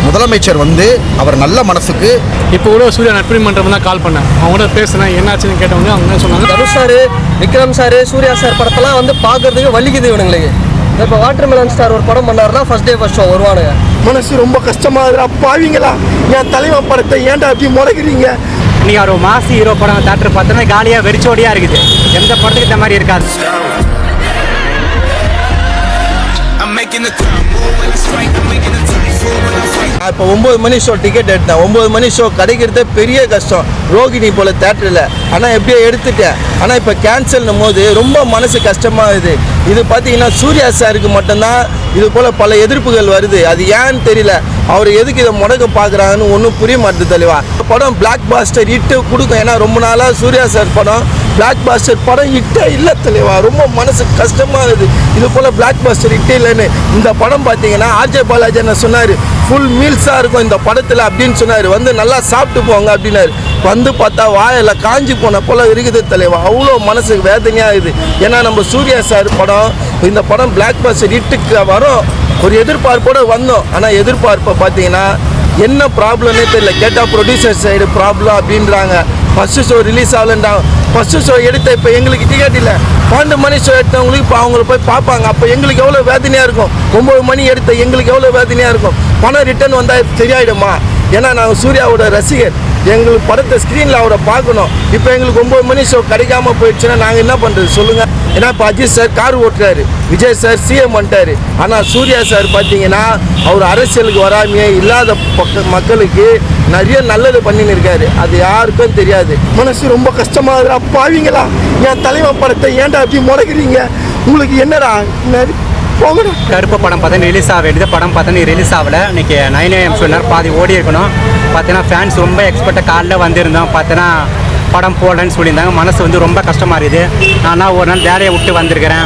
முதலமைச்சர் வந்து அவர் நல்ல மனசுக்கு இப்போ கூட சூர்யா நட்பு மன்றம் தான் கால் பண்ணேன். அவங்க கூட பேசினேன், என்னாச்சுன்னு கேட்டவங்க அவங்க என்ன சொன்னாங்க, Dhanush sir, Vikram sir, Suriya sir படத்தெல்லாம் வந்து பார்க்கறதுக்கு வலிக்குது இவனுங்களுக்கு. இப்போ வாட்டர்மெலன் ஸ்டார் ஒரு படம் பண்ணாருன்னா ஃபர்ஸ்ட் டே ஃபர்ஸ்ட் ஷோ வருவானுங்க. மனசு ரொம்ப கஷ்டமா இருக்குடா. பாவீங்களா, என் தலைவன் படத்தை ஏன்டா அப்படி முளைக்கிறீங்க? நீங்கள் ஒரு மாசி ஹீரோ படம் தேட்டர் பார்த்தோன்னா காலியாக வெறிச்சோடியாக இருக்குது. எந்த படத்துக்கு இந்த மாதிரி இருக்காது. இப்போ 9 மணி ஷோ டிக்கெட் எடுத்தேன். 9 மணி ஷோ கிடைக்கிறதே பெரிய கஷ்டம். ரோகிணி போல் தேட்டரில் ஆனால் எப்படியோ எடுத்துட்டேன். ஆனால் இப்போ கேன்சல்னும் போது ரொம்ப மனசு கஷ்டமாகுது. இது பார்த்தீங்கன்னா சூர்யா சாருக்கு மட்டும்தான் இது போல் பல எதிர்ப்புகள் வருது. அது ஏன்னு தெரியல. அவர் எதுக்கு இதை முடக்க பார்க்குறாங்கன்னு ஒன்றும் புரிய மாட்டேது தெளிவா. படம் பிளாக் பாஸ்டர் ஹிட்டு கொடுக்கும். ஏன்னா ரொம்ப நாளாக சூர்யா சார் படம் பிளாக் பாஸ்டர் படம் ஹிட்டே இல்லை தெளிவா. ரொம்ப மனசு கஷ்டமாகுது. இது போல் பிளாக் பாஸ்டர் ஹிட்டே இல்லைன்னு. இந்த படம் பார்த்தீங்கன்னா ஆர்ஜே பாலாஜி என்ன சொன்னார், ஃபுல் மீல்ஸாக இருக்கும் இந்த படத்தில் அப்படின்னு சொன்னார். வந்து நல்லா சாப்பிட்டு போங்க அப்படின்னாரு. வந்து பார்த்தா வாயில் காஞ்சி போன போல் இருக்குது தலைவா. அவ்வளோ மனசுக்கு வேதனையாக இருக்குது. ஏன்னா நம்ம சூர்யா சார் படம், இந்த படம் பிளாக் பாஸ்டர் ஹிட்டுக்கு வரும் ஒரு எதிர்பார்ப்போடு வந்தோம். ஆனால் எதிர்பார்ப்பை பார்த்தீங்கன்னா என்ன ப்ராப்ளம்னே தெரியல. கேட்டால் ப்ரொடியூசர் சைடு ப்ராப்ளம் அப்படின்றாங்க. ஃபஸ்ட்டு ஷோ ரிலீஸ் ஆகலன்றாங்க. ஃபஸ்ட்டு ஷோ எடுத்த இப்போ எங்களுக்கு டிக்கெட் இல்லை. 12 மணி ஷோ எடுத்தவங்களுக்கு இப்போ அவங்கள போய் பார்ப்பாங்க. அப்போ எங்களுக்கு எவ்வளோ வேதனையாக இருக்கும். 9 மணி எடுத்த எங்களுக்கு எவ்வளோ வேதனையாக இருக்கும். பணம் ரிட்டர்ன் வந்தால் சரியாயிடுமா? ஏன்னா நாங்கள் சூர்யாவோட ரசிகர். எங்களுக்கு படத்தை ஸ்க்ரீனில் அவரை பார்க்கணும். இப்போ எங்களுக்கு 9 மணி ஷோ கிடைக்காம போயிடுச்சுன்னா நாங்கள் என்ன பண்ணுறது சொல்லுங்கள்? ஏன்னா இப்போ அஜித் சார் கார் ஓட்டுறாரு, விஜய் சார் சிஎம் பண்ணிட்டாரு. ஆனால் சூர்யா சார் பார்த்தீங்கன்னா அவர் அரசியலுக்கு வராமையே இல்லாத மக்களுக்கு நிறைய நல்லது பண்ணின்னு இருக்காரு. அது யாருக்கும் தெரியாது. மனசு ரொம்ப கஷ்டமாக இருக்குடா. பாவீங்களா, என் தலைவன் படத்தை ஏன்டா அப்படி முடக்கிறீங்க? உங்களுக்கு என்னடா போகணும்? கருப்பு படம் பார்த்தா ரிலீஸ் ஆக வேண்டியது படம் பார்த்தா ரிலீஸ் ஆகலை. இன்றைக்கி 9 AM சொன்னார், பாதி ஓடி இருக்கணும். பார்த்தீங்கன்னா ஃபேன்ஸ் ரொம்ப எக்ஸ்பெக்டாக காலில் வந்திருந்தோம். பார்த்தீங்கன்னா படம் போடலன்னு சொல்லியிருந்தாங்க. மனசு வந்து ரொம்ப கஷ்டமாக இருக்குது. நான் ஒரு நாள் வேலையை விட்டு வந்திருக்கிறேன்.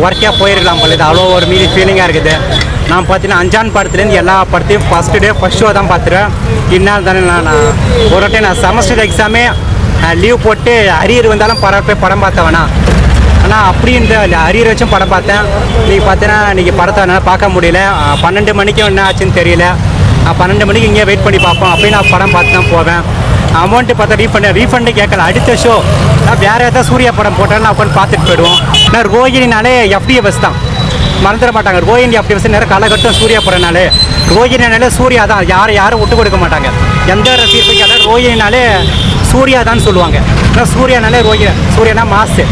ஒர்க்காக போயிருக்கலாம் போல. அவ்வளோ ஒரு மீதி ஃபீலிங்காக இருக்குது. நான் பார்த்தீங்கன்னா அஞ்சான் படத்துலேருந்து எல்லா படத்தையும் ஃபஸ்ட்டு டே ஃபஸ்ட் ஷோ தான் பார்த்துருவேன். இன்னால் தானே நான் ஒரு டைம் நான் செமஸ்டர் எக்ஸாமே லீவ் போட்டு அரியர் வந்தாலும் போய் படம் பார்த்தவனா. ஆனால் அப்படின்ற அரியர் வச்சும் படம் பார்த்தேன். இன்றைக்கி பார்த்தீங்கன்னா இன்றைக்கி படத்தை என்னால் பார்க்க முடியல. 12 மணிக்கு என்ன ஆச்சுன்னு தெரியல. 12 மணிக்கு இங்கே வெயிட் பண்ணி பார்ப்போம். அப்பயும் நான் படம் பார்த்து தான் போவேன். அமௌண்ட்டு பார்த்தா ரீஃபண்டு கேட்கல. அடுத்த ஷோ நான் வேறு ஏதாவது சூர்யா படம் போட்டாலும் நான் உட்காந்து பார்த்துட்டு போயிடுவோம். நான் ரோகிணினாலே FDFS தான் மறந்துட மாட்டாங்க. ரோஹிணி FDFS நேரம் காலகட்டம் சூர்யா படம்னாலே ரோஹிணினாலே சூர்யா தான். யாரும் விட்டு கொடுக்க மாட்டாங்க. எந்த ரசிகர்கள் கேட்டால் ரோஹிணினாலே சூர்யா தான் சொல்லுவாங்க. ஆனால் சூர்யானாலே சூர்யானா மாசு.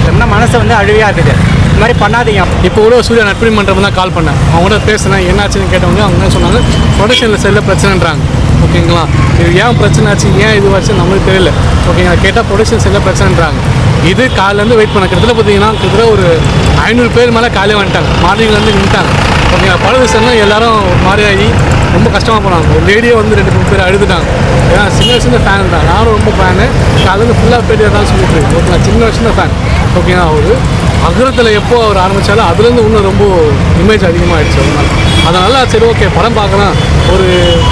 ரொம்ப மனசு வந்து அழுவியாக இருக்குது. இந்த மாதிரி பண்ணாதீங்க. இப்போ கூட சூர்யா நட்பு மன்றம் தான் கால் பண்ணேன். அவங்க கூட பேசினேன், என்னாச்சுன்னு கேட்டவங்க அவங்க என்ன சொன்னாங்க, ப்ரொடக்ஷனில் சைடில் பிரச்சனைன்றாங்க. ஓகேங்களா, இது ஏன் பிரச்சனை ஆச்சு, ஏன் இது வச்சு நம்மளுக்கு தெரியல. ஓகேங்களா, கேட்டால் ப்ரொடக்ஷன் சைடில் பிரச்சனைன்றாங்க. இது காலையிலேருந்து வெயிட் பண்ண கிட்டத்தட்ட பார்த்தீங்கன்னா கிட்டத்தட்ட ஒரு 500 பேர் மேலே காலையில் வந்துட்டாங்க. மார்னிங்லேருந்து நின்ட்டாங்க. ஓகேங்களா, படம் விஷயம்னா எல்லாரும் மாறியாகி ரொம்ப கஷ்டமாக போனாங்க. ஒரு லேடியே வந்து 2-3 பேர் அழுதுட்டாங்க. ஏன்னா சின்ன ஃபேன் தான். நானும் ரொம்ப ஃபேனு. காலையில் ஃபுல்லாக பேர் தான் சொல்லிட்டு இருக்கு. ஓகேங்களா, சின்ன ஃபேன். ஓகேங்களா, ஒரு அகரத்தில் எப்போ அவர் ஆரம்பித்தாலும் அதுலேருந்து இன்னும் ரொம்ப இமேஜ் அதிகமாகிடுச்சு. அதனால் சரி ஓகே படம் பார்க்கலாம், ஒரு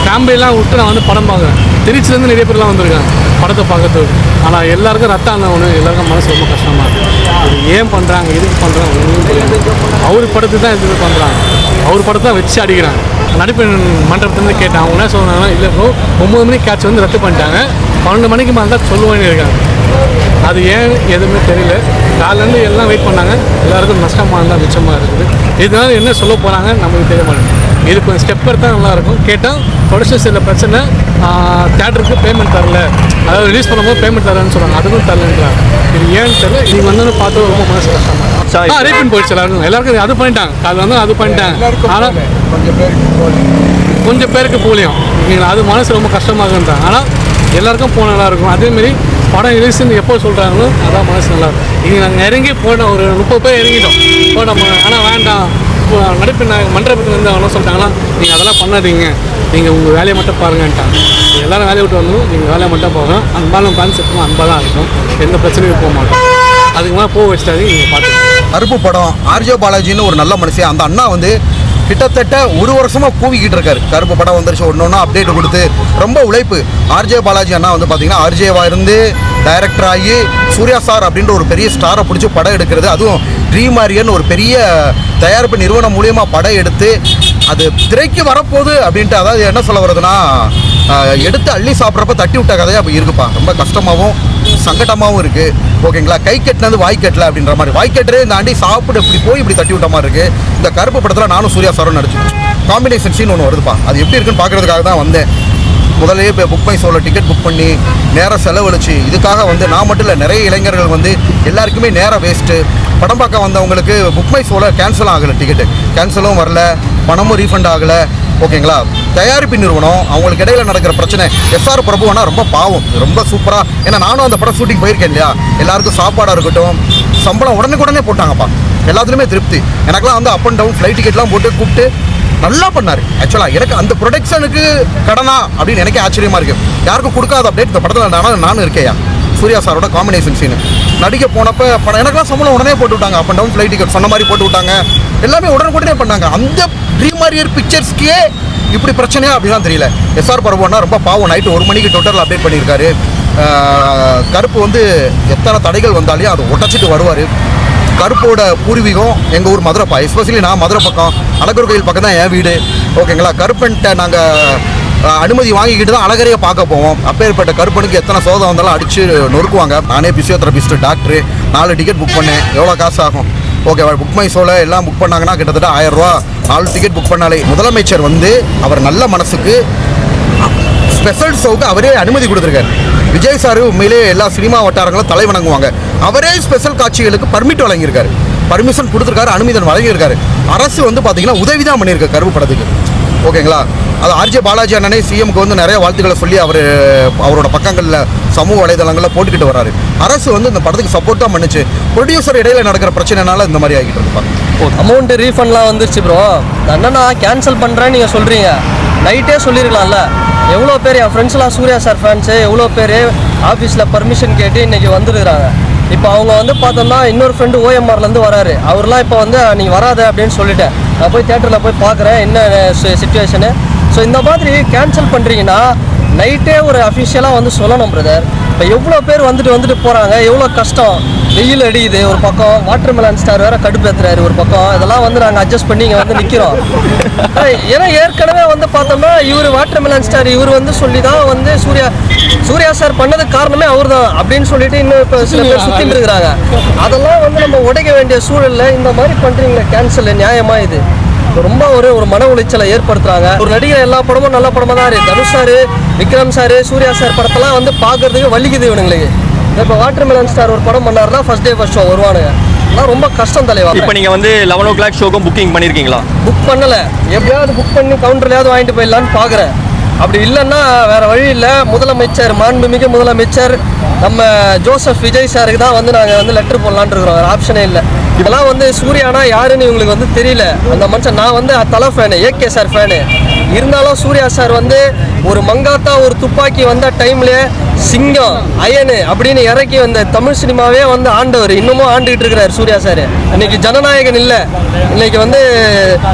ஃபேமிலியெலாம் விட்டு நான் வந்து படம் பார்க்குறேன். திருச்சிலேருந்து நிறைய பேர்லாம் வந்திருக்காங்க படத்தை பார்க்கறதுக்கு. ஆனால் எல்லாருக்கும் ரத்தம் ஆன ஒன்று, எல்லாருக்கும் மனசு ரொம்ப கஷ்டமாக இருக்குது. அது ஏன் பண்ணுறாங்க, எதுக்கு பண்ணுறாங்க ஒன்றும் தெரியாது. அவர் படத்துக்கு தான் எதுக்கு பண்ணுறாங்க, அவர் படத்தை வச்சு அடிக்கிறாங்க. நடிப்பு மன்றத்துலேருந்து கேட்டேன். அவங்க என்ன சொன்னாங்கன்னா, இல்லை ப்ரோ 9 மணிக்கு கேட்ச் வந்து ரத்து பண்ணிட்டாங்க, 12 மணிக்கு மேலே தான் சொல்லுவேன்னு இருக்காங்க. அது ஏன் எதுவுமே தெரியல. காலையிலேருந்து எல்லாம் வெயிட் பண்ணாங்க. எல்லாருக்கும் நஷ்டமாக இருந்தால் மிச்சமாக இருக்குது. இதனால என்ன சொல்ல போகிறாங்க நம்மளுக்கு தெரிய மாட்டேங்குது. இது கொஞ்சம் ஸ்டெப் எடுத்தால் நல்லாயிருக்கும். கேட்டால் ப்ரொடக்ஷன் சைடில் பிரச்சனை, தேட்டருக்கு பேமெண்ட் தரல, அதாவது ரிலீஸ் பண்ணும்போது பேமெண்ட் தரலன்னு சொல்கிறாங்க. அதுக்கும் தரலன்றாங்க. இது ஏன்னு தெரியல. நீங்கள் வந்தோன்னு பார்த்து ரொம்ப மனசு கஷ்டமாக ரீஃபண்ட் போயிடுச்சு. எல்லாருக்கும் அது பண்ணிட்டாங்க. காலையில் வந்து அது பண்ணிட்டாங்க. ஆனால் கொஞ்சம் பேருக்கு போகலையும். அது மனசு ரொம்ப கஷ்டமாக இருக்குன்றாங்க. ஆனால் எல்லாருக்கும் போன நல்லாயிருக்கும். அதேமாரி படம் ரிலீஸ்ன்னு எப்போ சொல்கிறாங்களோ அதான் மனசு நல்லாயிருக்கும். இங்கே நாங்கள் இறங்கி போனோம், ஒரு 30 பேர் இறங்கிட்டோம் போனோம். ஆனால் வேண்டாம், நடிப்பு மன்றப்பத்தில் வந்து அவங்க சொல்லிட்டாங்கன்னா, நீங்கள் அதெல்லாம் பண்ணாதீங்க, நீங்கள் உங்கள் வேலையை மட்டும் பாருங்கன்ட்டாங்க. எல்லோரும் வேலையை விட்டு வந்தோம், நீங்கள் வேலையை மட்டும் போகணும். அன்பாலும் கான்செப்டும் அன்பாக தான் இருக்கும். எந்த பிரச்சனையும் போக மாட்டோம். அதுக்கு மேலே போக வச்சுட்டாங்க. நீங்கள் பார்த்து கருப்பு படம் ஆர்ஜே பாலாஜின்னு ஒரு நல்ல மனுஷன். அந்த அண்ணா வந்து கிட்டத்தட்ட 1 வருஷமாக கூவிக்கிட்டு இருக்காரு. கருப்பு படம் வந்துருச்சு, ஒன்று அப்டேட் கொடுத்து ரொம்ப உழைப்பு. ஆர்ஜே பாலாஜி அண்ணா வந்து பார்த்தீங்கன்னா ஆர்ஜேவாக இருந்து டைரக்டர் ஆகி சூர்யா சார் அப்படின்ற ஒரு பெரிய ஸ்டாரை பிடிச்சி படம் எடுக்கிறது, அதுவும் ட்ரீம் ஆரியன் ஒரு பெரிய தயாரிப்பு நிறுவனம் மூலியமாக படம் எடுத்து அது திரைக்கு வரப்போகுது அப்படின்ட்டு, அதாவது என்ன சொல்ல வருதுன்னா, எடுத்து அள்ளி சாப்பிட்றப்ப தட்டி விட்ட கதையாக அப்போ இருக்குப்பா. ரொம்ப கஷ்டமாகவும் சங்கடமாகவும் இருக்குது. ஓகேங்களா, கை கட்டினது வாய் கட்டல அப்படின்ற மாதிரி, வாய் கட்டுறே தாண்டி சாப்பிட்டு இப்படி போய் இப்படி தட்டி விட்ட மாதிரி இருக்குது. இந்த கருப்பு படத்தில் நானும் சூர்யா சாரும் நடிச்சு காம்பினேஷன் சீன் ஒன்று வருதுப்பா. அது எப்படி இருக்குன்னு பார்க்குறதுக்காக தான் வந்தேன். முதலே இப்போ புக் மை ஷோவில் டிக்கெட் புக் பண்ணி நேரம் செலவழிச்சு இதுக்காக வந்து நான் மட்டும் இல்லை, நிறைய இளைஞர்கள் வந்து எல்லாருக்குமே நேரம் வேஸ்ட்டு. படம் பார்க்க வந்தவங்களுக்கு புக் மை ஷோவில் கேன்சலும் ஆகலை, டிக்கெட்டு கேன்சலும் வரல, பணமும் ரீஃபண்ட் ஆகலை. ஓகேங்களா, தயாரிப்பு நிறுவனம் அவங்களுக்கு இடையில நடக்கிற பிரச்சனை. எஸ்ஆர் பிரபுவனா ரொம்ப பாவம், ரொம்ப சூப்பராக. ஏன்னா நானும் அந்த படம் ஷூட்டிங் போயிருக்கேன் இல்லையா, எல்லாருக்கும் சாப்பாடாக இருக்கட்டும், சம்பளம் உடனே போட்டாங்கப்பா. எல்லாத்துலேயுமே திருப்தி. எனக்குலாம் வந்து அப் அண்ட் டவுன் ஃப்ளைட் டிக்கெட்லாம் போட்டு கூப்பிட்டு நல்லா பண்ணார். ஆக்சுவலாக எனக்கு அந்த ப்ரொடக்ஷனுக்கு கடனா அப்படின்னு எனக்கே ஆச்சரியமாக இருக்குது. யாருக்கும் கொடுக்காத அப்டேட் இந்த படத்தில் நானும் இருக்கேயா. சூர்யா சாரோட காம்பினேஷன் சீனு நடிக்க போனப்போ படம் எனக்குலாம் சம்பளம் உடனே போட்டு விட்டாங்க. Up and down flight ticket சொன்ன மாதிரி போட்டு விட்டாங்க. எல்லாமே உடனே பண்ணாங்க. அந்த ட்ரீமாரியர் பிக்சர்ஸ்க்கே இப்படி பிரச்சனையா அப்படிலாம் தெரியல. எஸ்ஆர் பிரபுன்னா ரொம்ப பாவம். நைட்டு 1 மணிக்கு ட்விட்டரில் அப்டேட் பண்ணியிருக்காரு. கருப்பு வந்து எத்தனை தடைகள் வந்தாலையும் அதை உடச்சிட்டு வருவார். கருப்போட பூர்வீகம் எங்கள் ஊர் மதுரைப்பா. எஸ்பெஷலி நான் மதுரை பக்கம், அழகர் கோயில் பக்கம் தான் என் வீடு. ஓகேங்களா, கருப்பன்ட்ட நாங்கள் அனுமதி வாங்கிக்கிட்டு தான் அழகரையை பார்க்க போவோம். அப்பேற்பட்ட கருப்பனுக்கு எத்தனை சோதனை வந்தாலும் அடித்து நொறுக்குவாங்க. நானே பிசியோதெரபிஸ்ட்டு, டாக்டரு, 4 டிக்கெட் புக் பண்ணேன். எவ்வளோ காசு ஆகும்? ஓகே, புக் மை ஷோவில் எல்லாம் புக் பண்ணாங்கன்னா கிட்டத்தட்ட 1000 ரூபா. 4 டிக்கெட் புக் பண்ணாலே. முதலமைச்சர் வந்து அவர் நல்ல மனசுக்கு ஸ்பெஷல் ஷோவுக்கு அவரே அனுமதி கொடுத்துருக்காரு. விஜய் சார் உண்மையிலே எல்லா சினிமா வட்டாரங்களும் தலை வணங்குவாங்க. அவரே ஸ்பெஷல் காட்சிகளுக்கு பர்மிட் வழங்கியிருக்காரு, பர்மிஷன் கொடுத்துருக்காரு, அனுமதி வழங்கியிருக்காரு. அரசு வந்து பார்த்தீங்கன்னா உதவி தான் பண்ணியிருக்கு கருப்பு படத்துக்கு. ஓகேங்களா, அது ஆர்ஜே பாலாஜி அண்ணனே சிஎம்க்கு வந்து நிறைய வாழ்த்துக்களை சொல்லி அவரோட பக்கங்களில் சமூக வலைதளங்களில் போட்டுக்கிட்டு வர்றாரு. அரசு வந்து இந்த படத்துக்கு சப்போர்ட் தான் பண்ணுச்சு. ப்ரொடியூசர் இடையில நடக்கிற பிரச்சனைனால இந்த மாதிரி ஆகிட்டு இருப்பாங்க. அமௌண்ட் ரீஃபண்ட்லாம் வந்துருச்சு ப்ரோ. என்னன்னா கேன்சல் பண்ணுறேன்னு நீங்கள் சொல்கிறீங்க, நைட்டே சொல்லியிருக்கலாம்ல. எவ்வளோ பேர் என் ஃப்ரெண்ட்ஸ்லாம் சூர்யா சார் ஃபேன்ஸு, எவ்வளோ பேர் ஆஃபீஸில் பர்மிஷன் கேட்டு இன்றைக்கி வந்துருக்குறாங்க. இப்போ அவங்க வந்து பார்த்தோம்னா இன்னொரு ஃப்ரெண்டு ஓஎம்ஆர்லேருந்து வராரு. அவர்லாம் இப்போ வந்து நீங்கள் வராது அப்படின்னு சொல்லிட்டேன். நான் போய் தேட்டரில் போய் பார்க்குறேன் என்ன சிச்சுவேஷனு. ஸோ இந்த மாதிரி கேன்சல் பண்ணுறீங்கன்னா நைட்டே ஒரு அஃபிஷியலாக வந்து சொல்லணும் பிரதர். இப்போ எவ்வளோ பேர் வந்துட்டு போகிறாங்க, எவ்வளோ கஷ்டம். வெயில் அடிக்குது ஒரு பக்கம், வாட்டர் மெலன் ஸ்டார் வேறு கடுப்பேற்றுறாரு ஒரு பக்கம். இதெல்லாம் வந்து நாங்கள் அட்ஜஸ்ட் பண்ணி இங்கே வந்து நிற்கிறோம். ஏன்னா ஏற்கனவே வந்து பார்த்தோம்னா இவர் வாட்டர் மெலன் ஸ்டார் இவர் வந்து சொல்லி தான் வந்து சூர்யா சார் பண்ணதுக்கு காரணமே அவர் தான் அப்படின்னு சொல்லிட்டு இன்னும் இப்போ சில பேர் சுற்றிட்டு இருக்கிறாங்க. அதெல்லாம் வந்து நம்ம உடைக்க வேண்டிய சூழலில் இந்த மாதிரி பண்ணுறீங்களே கேன்சல் நியாயமாக இது ரொம்ப ஒரு மன உளைச்சலை ஏற்படுத்துறாங்க. ஒரு நடிகர் எல்லா படமும் நல்ல படமாக தான் இருக்குது. Dhanush sir, Vikram sir, Suriya sir படத்தெல்லாம் வந்து பார்க்கறதுக்கு வலிக்குது இவனுங்களுக்கு. இப்போ வாட்டர் மெலன் ஸ்டார் ஒரு படம் பண்ணாருன்னா ஃபர்ஸ்ட் டே ஃபர்ஸ்ட் ஷோ வருவானுங்க. அதெல்லாம் ரொம்ப கஷ்டம் தலைவா. இப்போ நீங்கள் வந்து 11 o'clock ஷோக்கும் புக்கிங் பண்ணியிருக்கீங்களா? புக் பண்ணலை, எப்படியாவது புக் பண்ணி கவுண்டர்லையாவது வாங்கிட்டு போயிடலான்னு பார்க்குறேன். அப்படி இல்லைன்னா வேறு வழி இல்லை. முதலமைச்சர், மாண்புமிகு முதலமைச்சர் நம்ம ஜோசப் விஜய் சாருக்கு தான் வந்து நாங்கள் வந்து லெட்டர் போடலான்னு இருக்கிறோம். வேறு ஆப்ஷனே இல்லை. இதெல்லாம் வந்து சூர்யானா யாருன்னு இவங்களுக்கு வந்து தெரியல. அந்த மனுஷன் நான் வந்து தலை ஃபேனு, ஏகே சார் ஃபேனு. இருந்தாலும் சூர்யா சார் வந்து ஒரு மங்காத்தா ஒரு துப்பாக்கி வந்த டைம்லேயே சிங்கம் அயனு அப்படின்னு இறக்கி வந்த தமிழ் சினிமாவே வந்து ஆண்டவர். இன்னமும் ஆண்டுகிட்டு இருக்கிறார் சூர்யா சார். இன்னைக்கு ஜனநாயகன் இல்லை, இன்னைக்கு வந்து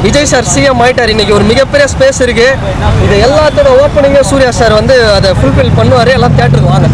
விஜய் சார் சிஎம் ஆயிட்டார். இன்னைக்கு ஒரு மிகப்பெரிய ஸ்பேஸ் இருக்குது. இது எல்லாத்தோட ஓப்பனிங்கும் சூர்யா சார் வந்து அதை ஃபுல்ஃபில் பண்ணுவார். எல்லாம் தேட்டருக்கு வாங்க.